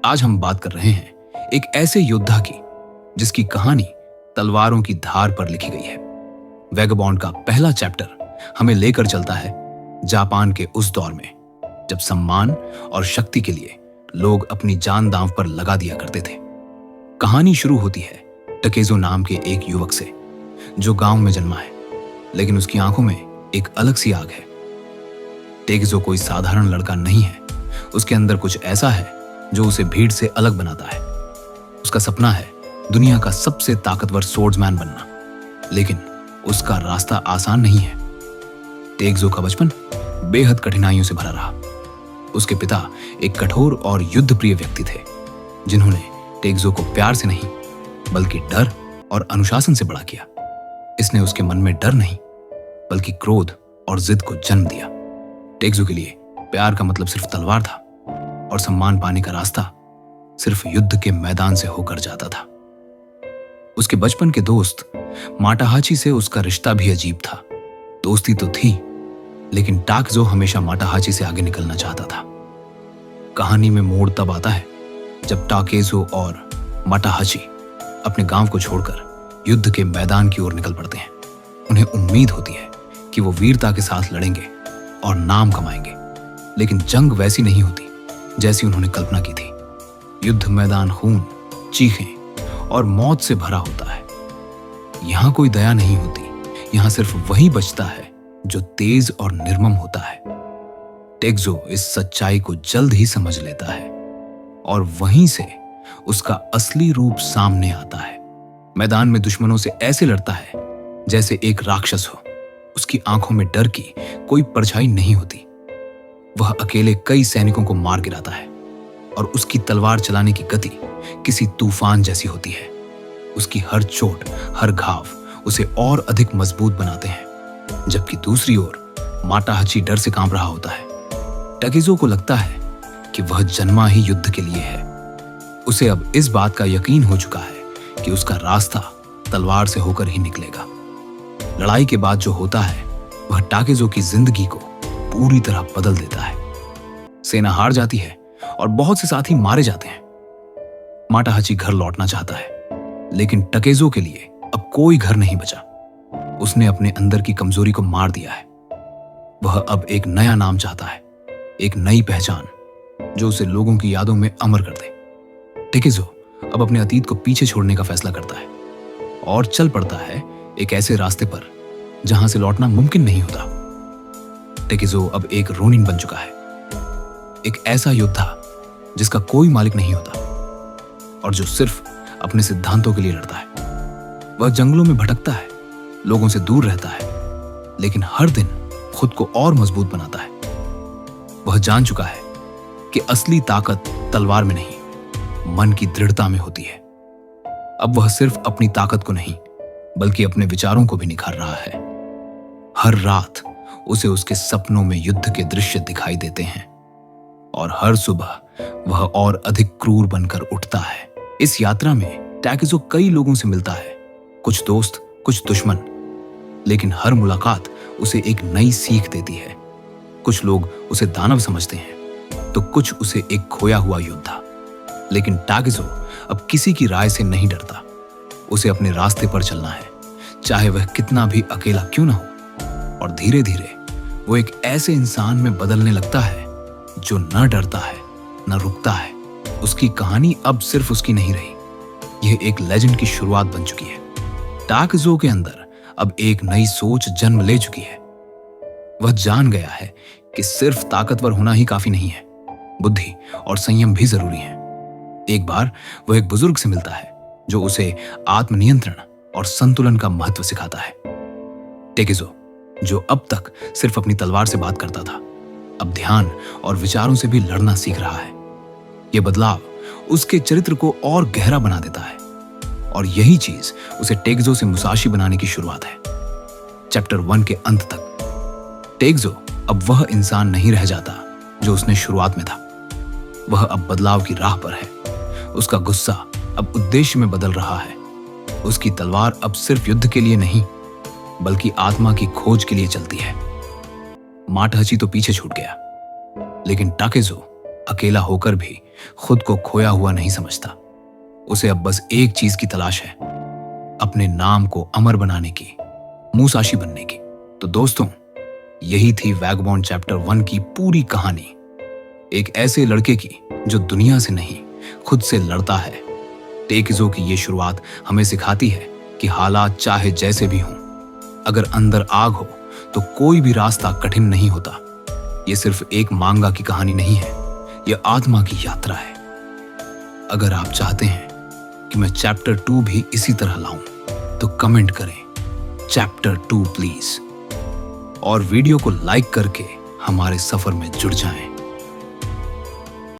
आज हम बात कर रहे हैं एक ऐसे योद्धा की जिसकी कहानी तलवारों की धार पर लिखी गई है। वैगाबॉन्ड का पहला चैप्टर हमें लेकर चलता है जापान के उस दौर में जब सम्मान और शक्ति के लिए लोग अपनी जान दांव पर लगा दिया करते थे। कहानी शुरू होती है टकेजो नाम के एक युवक से जो गांव में जन्मा है, लेकिन उसकी आंखों में एक अलग सी आग है। टेकेजो कोई साधारण लड़का नहीं है, उसके अंदर कुछ ऐसा है जो उसे भीड़ से अलग बनाता है। उसका सपना है दुनिया का सबसे ताकतवर सोर्ड्समैन बनना, लेकिन उसका रास्ता आसान नहीं है। टेकेजो का बचपन बेहद कठिनाइयों से भरा रहा। उसके पिता एक कठोर और युद्ध प्रिय व्यक्ति थे, जिन्होंने टेकेजो को प्यार से नहीं बल्कि डर और अनुशासन से बड़ा किया। इसने उसके मन में डर नहीं बल्कि क्रोध और जिद को जन्म दिया। टेकेजो के लिए प्यार का मतलब सिर्फ तलवार था और सम्मान पाने का रास्ता सिर्फ युद्ध के मैदान से होकर जाता था। उसके बचपन के दोस्त माटाहाची से उसका रिश्ता भी अजीब था। दोस्ती तो थी, लेकिन टेकेजो हमेशा माटाहाची से आगे निकलना चाहता था। कहानी में मोड़ तब आता है जब टेकेजो और माटाहाची अपने गांव को छोड़कर युद्ध के मैदान की ओर निकल पड़ते हैं। उन्हें उम्मीद होती है कि वो वीरता के साथ लड़ेंगे और नाम कमाएंगे, लेकिन जंग वैसी नहीं होती जैसी उन्होंने कल्पना की थी। युद्ध मैदान खून, चीखें और मौत से भरा होता है। यहां कोई दया नहीं होती, यहां सिर्फ वही बचता है जो तेज और निर्मम होता है। टेकेजो इस सच्चाई को जल्द ही समझ लेता है और वहीं से उसका असली रूप सामने आता है। मैदान में दुश्मनों से ऐसे लड़ता है जैसे एक राक्षस हो। उसकी आंखों में डर की कोई परछाई नहीं होती। वह अकेले कई सैनिकों को मार गिराता है और उसकी तलवार चलाने की गति किसी तूफान जैसी होती है। उसकी हर चोट, हर घाव उसे और अधिक मजबूत बनाते हैं। जबकि दूसरी ओर माटाहाची डर से कांप रहा होता है। टेकेजो को लगता है कि वह जन्मा ही युद्ध के लिए है। उसे अब इस बात का यकीन हो चुका है कि उसका रास्ता तलवार से होकर ही निकलेगा। लड़ाई के बाद जो होता है वह टेकेजो की जिंदगी को पूरी तरह बदल देता है। सेना हार जाती है और बहुत से साथी मारे जाते हैं। माटाहाची घर लौटना चाहता है, लेकिन टेकेजो के लिए अब कोई घर नहीं बचा। उसने अपने अंदर की कमजोरी को मार दिया है। वह अब एक नया नाम चाहता है, एक नई पहचान जो उसे लोगों की यादों में अमर कर दे। टेकेजो अब अपने अतीत को पीछे छोड़ने का फैसला करता है और चल पड़ता है एक ऐसे रास्ते पर जहां से लौटना मुमकिन नहीं होता। टेकेजो अब एक रोनिन बन चुका है, एक ऐसा योद्धा जिसका कोई मालिक नहीं होता और जो सिर्फ अपने सिद्धांतों के लिए लड़ता है। वह जंगलों में भटकता है, लोगों से दूर रहता है, लेकिन हर दिन खुद को और मजबूत बनाता है। वह जान चुका है कि असली ताकत तलवार में नहीं, मन की दृढ़ता में होती है। अब वह सिर्फ अपनी ताकत को नहीं बल्कि अपने विचारों को भी निखार रहा है। हर रात उसे उसके सपनों में युद्ध के दृश्य दिखाई देते हैं और हर सुबह वह और अधिक क्रूर बनकर उठता है। इस यात्रा में टेकेजो कई लोगों से मिलता है, कुछ दोस्त, कुछ दुश्मन, लेकिन हर मुलाकात उसे एक नई सीख देती है। कुछ लोग उसे दानव समझते हैं तो कुछ उसे एक खोया हुआ योद्धा, लेकिन टेकेजो अब किसी की राय से नहीं डरता। उसे अपने रास्ते पर चलना है, चाहे वह कितना भी अकेला क्यों ना हो। और धीरे धीरे वो एक ऐसे इंसान में बदलने लगता है जो न डरता है, न रुकता है। उसकी कहानी अब सिर्फ उसकी नहीं रही, यह एक लेजेंड की शुरुआत बन चुकी है। टेकेजो के अंदर अब एक नई सोच जन्म ले चुकी है। वह जान गया है कि सिर्फ ताकतवर होना ही काफी नहीं है, बुद्धि और संयम भी जरूरी है। एक बार वह एक बुजुर्ग से मिलता है जो उसे आत्मनियंत्रण और संतुलन का महत्व सिखाता है। टेकेजो, जो अब तक सिर्फ अपनी तलवार से बात करता था, अब ध्यान और विचारों से भी लड़ना सीख रहा है। यह बदलाव उसके चरित्र को और गहरा बना देता है और यही चीज उसे टेकेजो से मुसाशी बनाने की शुरुआत है। चैप्टर 1 के अंत तक टेकेजो अब वह इंसान नहीं रह जाता जो उसने शुरुआत में था। वह अब बदलाव की राह पर है। उसका गुस्सा अब उद्देश्य में बदल रहा है। उसकी तलवार अब सिर्फ युद्ध के लिए नहीं बल्कि आत्मा की खोज के लिए चलती है। माटाहाची तो पीछे छूट गया, लेकिन टेकेजो अकेला होकर भी खुद को खोया हुआ नहीं समझता। उसे अब बस एक चीज की तलाश है, अपने नाम को अमर बनाने की, मूसाशी बनने की। तो दोस्तों, यही थी वैगबॉन्ड चैप्टर 1 की पूरी कहानी। एक ऐसे लड़के की जो दुनिया से नहीं, खुद से लड़ता है। टेकिज़ो की ये शुरुआत हमें सिखाती है कि हालात चाहे जैसे भी हों, अगर अंदर आग हो तो कोई भी रास्ता कठिन नहीं होता। ये सिर्फ एक मांगा की कहानी नहीं है, यह आत्मा की यात्रा है। अगर आप चाहते हैं कि मैं चैप्टर 2 भी इसी तरह लाऊं, तो कमेंट करें चैप्टर 2 प्लीज, और वीडियो को लाइक करके हमारे सफर में जुड़ जाएं।